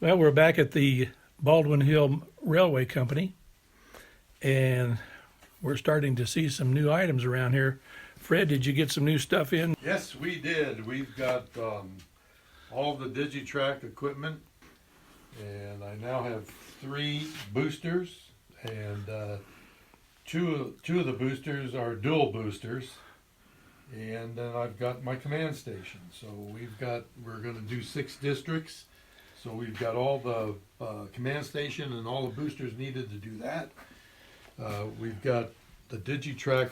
Well, we're back at the Baldwin Hill Railway Company, and we're starting to see some new items around here. Fred, did you get some new stuff in? Yes, we did. We've got all the DigiTrack equipment, and I now have 3 boosters, and two of the boosters are dual boosters, and then I've got my command station. So we're going to do 6 districts. So we've got all the command station and all the boosters needed to do that. We've got the DigiTrack,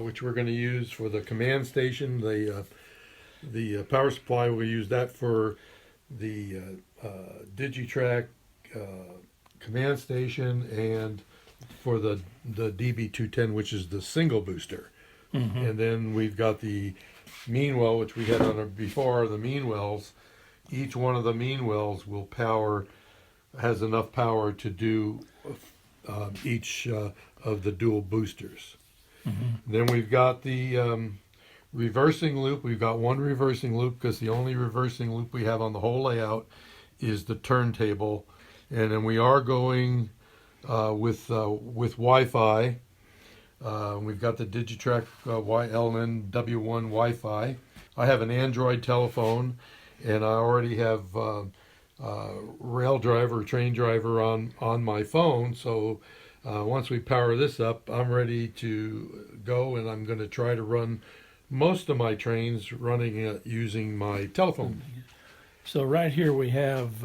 which we're going to use for the command station. The power supply, we'll use that for the DigiTrack command station and for the DB210, which is the single booster. Mm-hmm. And then we've got the mean well, which we had on before, the mean wells. Each one of the mean wells has enough power to do each of the dual boosters. Mm-hmm. Then we've got the reversing loop. We've got 1 reversing loop because the only reversing loop we have on the whole layout is the turntable. And then we are going with Wi-Fi. We've got the DigiTrack LN W1 Wi-Fi. I have an Android telephone, and I already have rail driver, train driver on my phone. So once we power this up, I'm ready to go, and I'm going to try to run most of my trains running using my telephone. So right here we have,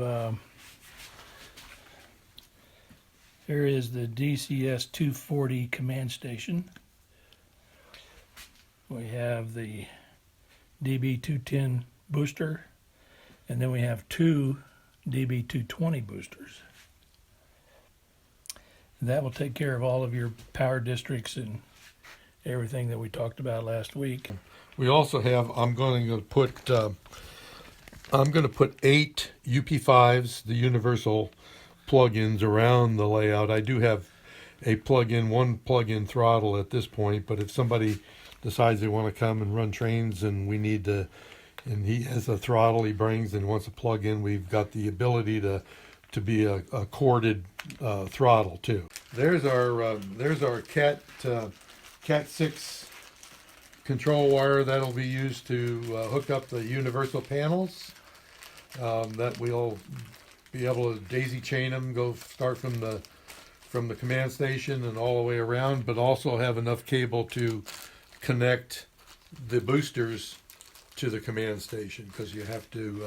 there is the DCS 240 command station. We have the DB210 booster. And then we have 2 DB220 boosters. And that will take care of all of your power districts and everything that we talked about last week. We also have, I'm going to put 8 UP5s, the universal plugins around the layout. I do have one plug-in throttle at this point, but if somebody decides they want to come and run trains and we need to, and he has a throttle he brings and wants to plug in, we've got the ability to be a corded throttle too. There's our Cat 6 control wire that'll be used to hook up the universal panels. That we'll be able to daisy chain them, start from the command station and all the way around, but also have enough cable to connect the boosters to the command station, because you have to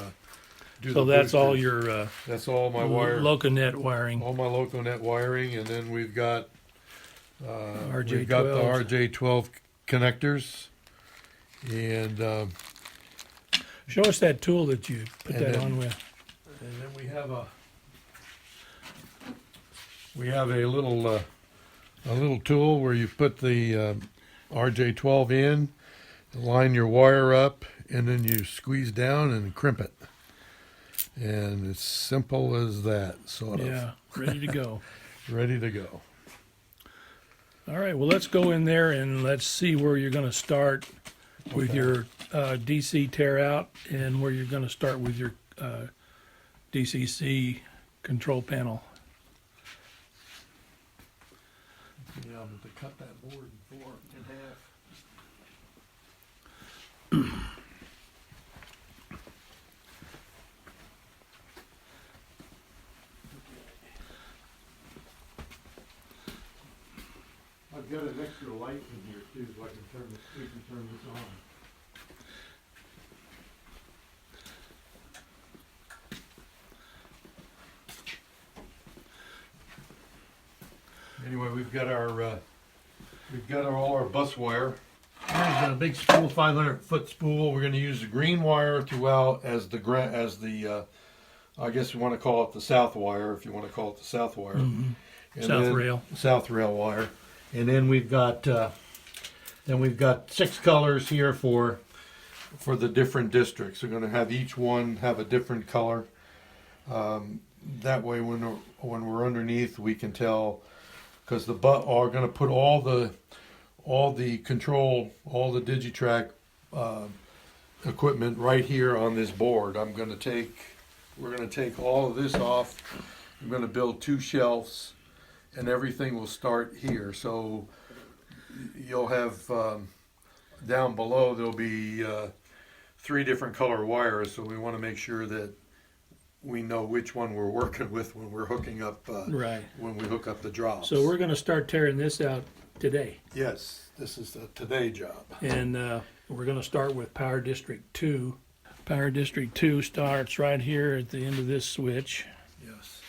do. So that's all your that's all my wire, LocoNet wiring. All my LocoNet wiring, and then we've got the RJ12s. RJ12 connectors, and show us that tool that you put that on with. And then we have a little tool where you put the RJ12 in, line your wire up, and then you squeeze down and crimp it. And it's simple as that, sort of. Yeah, ready to go. Ready to go. All right, well, let's go in there and let's see where you're going to start with your DC tear out, and where you're going to start with your DCC control panel. Yeah, I'm going to cut that board in half. I've got an extra light in here too, so we can turn this on. Anyway, we've got all our bus wire. There's a big spool, 500-foot spool. We're going to use the green wire throughout as the I guess you want to call it the south wire, if you want to call it the south wire. Mm-hmm. South rail wire. And then we've got 6 colors here for the different districts. We're going to have each one have a different color. That way, when we're underneath, we can tell, because the are going to put all the control, all the DigiTrack equipment right here on this board. I'm going to take we're gonna take all of this off. I'm gonna build 2 shelves, and everything will start here. So you'll have, down below, there'll be 3 different color wires, so we wanna make sure that we know which one we're working with when we're hooking up, Right. when we hook up the drops. So we're going to start tearing this out today. Yes, this is the today job. And we're going to start with Power District 2. Power District 2 starts right here at the end of this switch, Yes.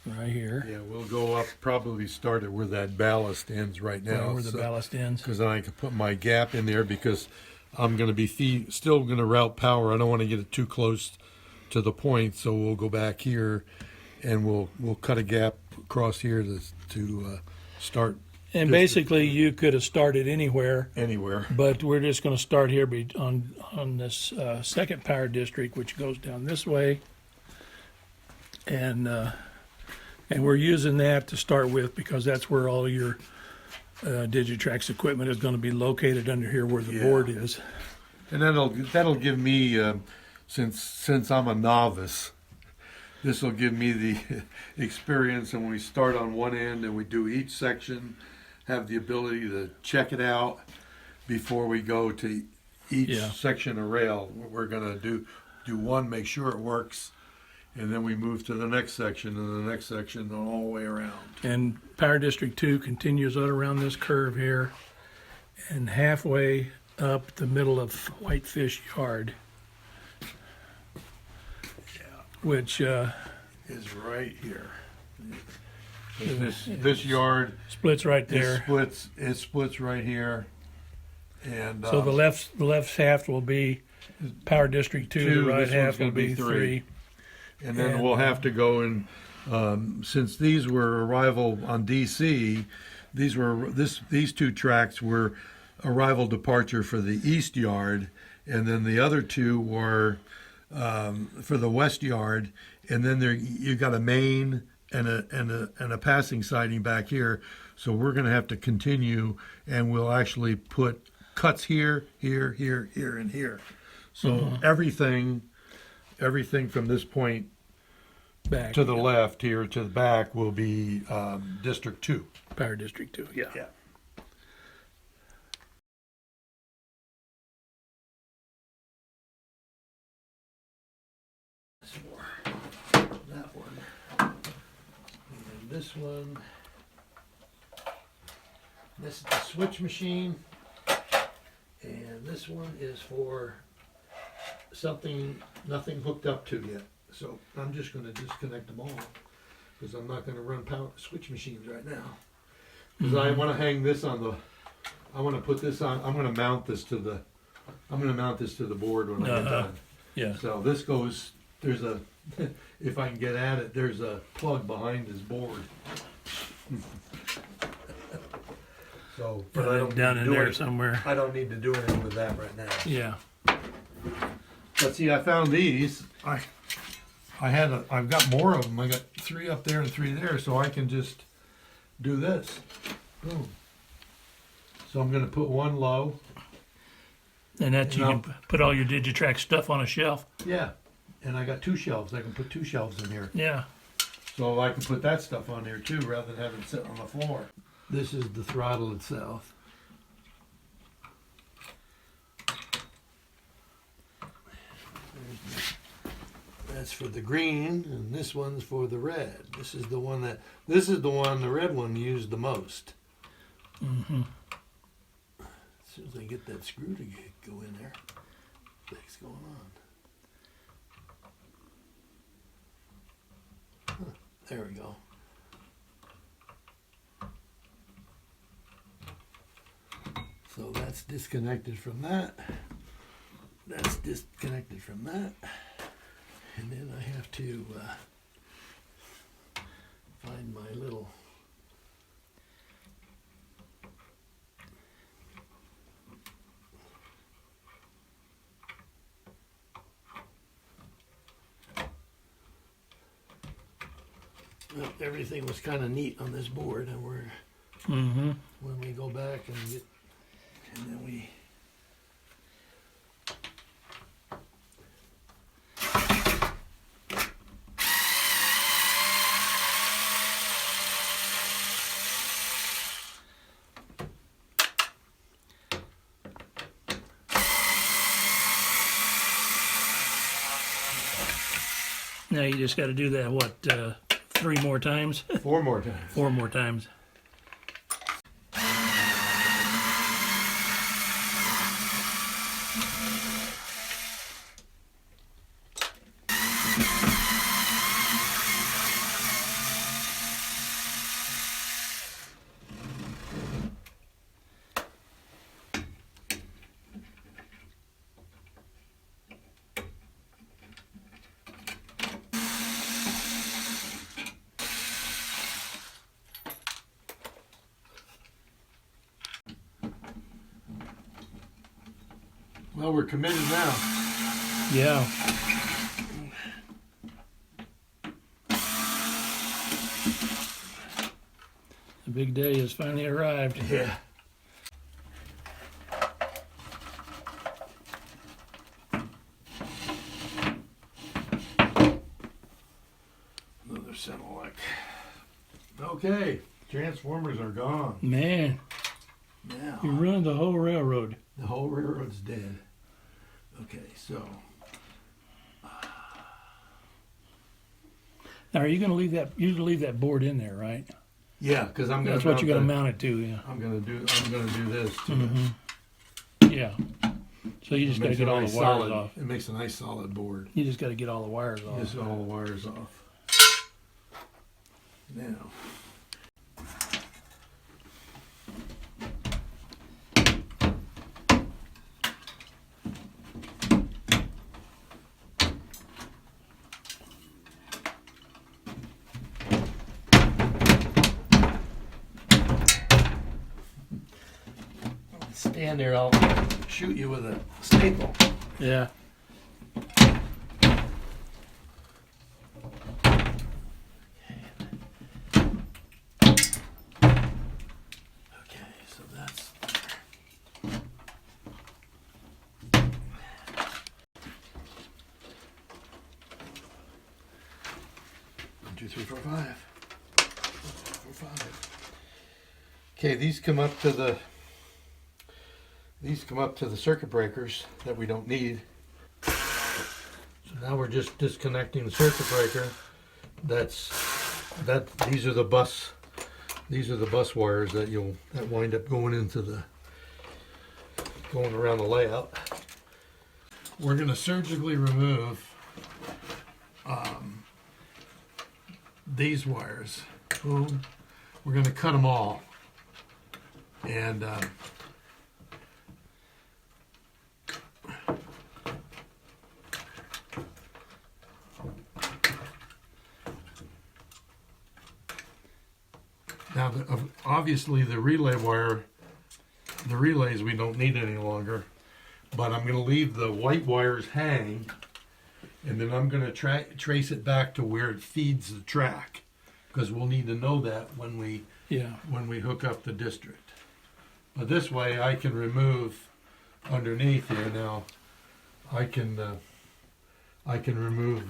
right here, Yeah, we'll go up, probably start it where that ballast ends right now. where the ballast ends. Because I can put my gap in there, because I'm going to be still going to route power. I don't want to get it too close to the point, so we'll go back here and we'll cut a gap across here to start And basically, you could have started anywhere, anywhere. but we're just going to start here on this second power district, which goes down this way, and we're using that to start with because that's where all your Digitrax equipment is going to be located under here where the Yeah. board is. And that'll give me, since I'm a novice, this will give me the experience. And when we start on one end and we do each section, have the ability to check it out before we go to each Yeah. section of rail. We're gonna do one, make sure it works, and then we move to the next section and the next section and all the way around. And Power District 2 continues out around this curve here and halfway up the middle of Whitefish Yard, which Is right here. This yard, splits right it there. splits right here. And So the left half will be Power District 2, the Two, right this one's half will gonna be be three. 3. And then And, we'll have to go and, since these were arrival on DC, these 2 tracks were arrival departure for the east yard, and then the other 2 were for the west yard, and then you got a main and a passing siding back here. So we're going to have to continue, and we'll actually put cuts here, here, here, here, and here. So everything from this point back to the left here to the back will be District 2. Power District 2, yeah. Yeah. That one. And this one. This is the switch machine. And this one is for nothing hooked up to yet. So I'm just gonna disconnect them all, because I'm not gonna run power switch machines right now. Because I wanna hang this on I wanna put this on, I'm gonna mount this to the board when I get done. Yeah. So this goes, if I can get at it, there's a plug behind this board. So, but I don't Down need in to do there it. somewhere. I don't need to do anything with that right now. Yeah. But see, I found these. I've got more of them. I got 3 up there and 3 there, so I can just do this. Boom. So I'm gonna put one low. And that you No. can put all your Digitrax stuff on a shelf. Yeah. And I got 2 shelves. I can put 2 shelves in here. Yeah. So I can put that stuff on there too, rather than having it sit on the floor. This is the throttle itself. That's for the green, and this one's for the red. This is the one the red one used the most. Mm-hmm. As soon as I get that screw to go in there, what's going on? Huh, there we go. So that's disconnected from that. That's disconnected from that. And then I have to find my little well, everything was kind of neat on this board, and Mm-hmm. when we go back and then we Now you just got to do that, what, 3 more times? 4 more times. 4 more times. Well, we're committed now. Yeah. The big day has finally arrived. Yeah. Another Semilac. Okay, transformers are gone. Man, Now, you ruined the whole railroad. the whole railroad's dead. Okay, so Now, are you going to leave that? You leave that board in there, right? yeah, because I'm gonna. That's what mount you're going to the- mount it to. Yeah. I'm gonna do this too. Mm-hmm. Yeah. So you just got to Makes get a all nice the wires solid- off. It makes a nice solid board. You just got to get all the wires off. Just all the wires off. Now. Stand there, I'll shoot you with a staple. Yeah. Okay, so that's. 1, 2, 3, 4, 5. 4, 5. Okay, these come up to the circuit breakers that we don't need. So now we're just disconnecting the circuit breaker. These are the bus wires that wind up going around the layout. We're going to surgically remove these wires. Boom. We're going to cut them all. And now, obviously the relay wire, the relays we don't need any longer, but I'm going to leave the white wires hang, and then I'm going to trace it back to where it feeds the track, because we'll need to know that when we hook up the district. But this way I can remove underneath here now. I can remove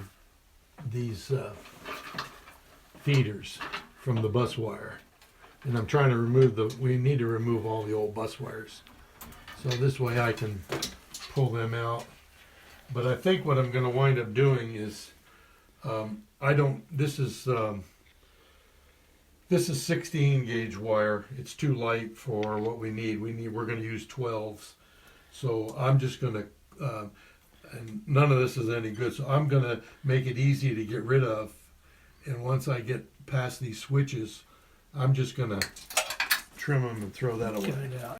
these feeders from the bus wire. And I'm trying to we need to remove all the old bus wires. So this way I can pull them out. But I think what I'm going to wind up doing is, this is 16 gauge wire. It's too light for what we need. We're going to use 12s. So I'm just going to, and none of this is any good. So I'm going to make it easy to get rid of. And once I get past these switches, I'm just going to trim them and throw that away. Get it out.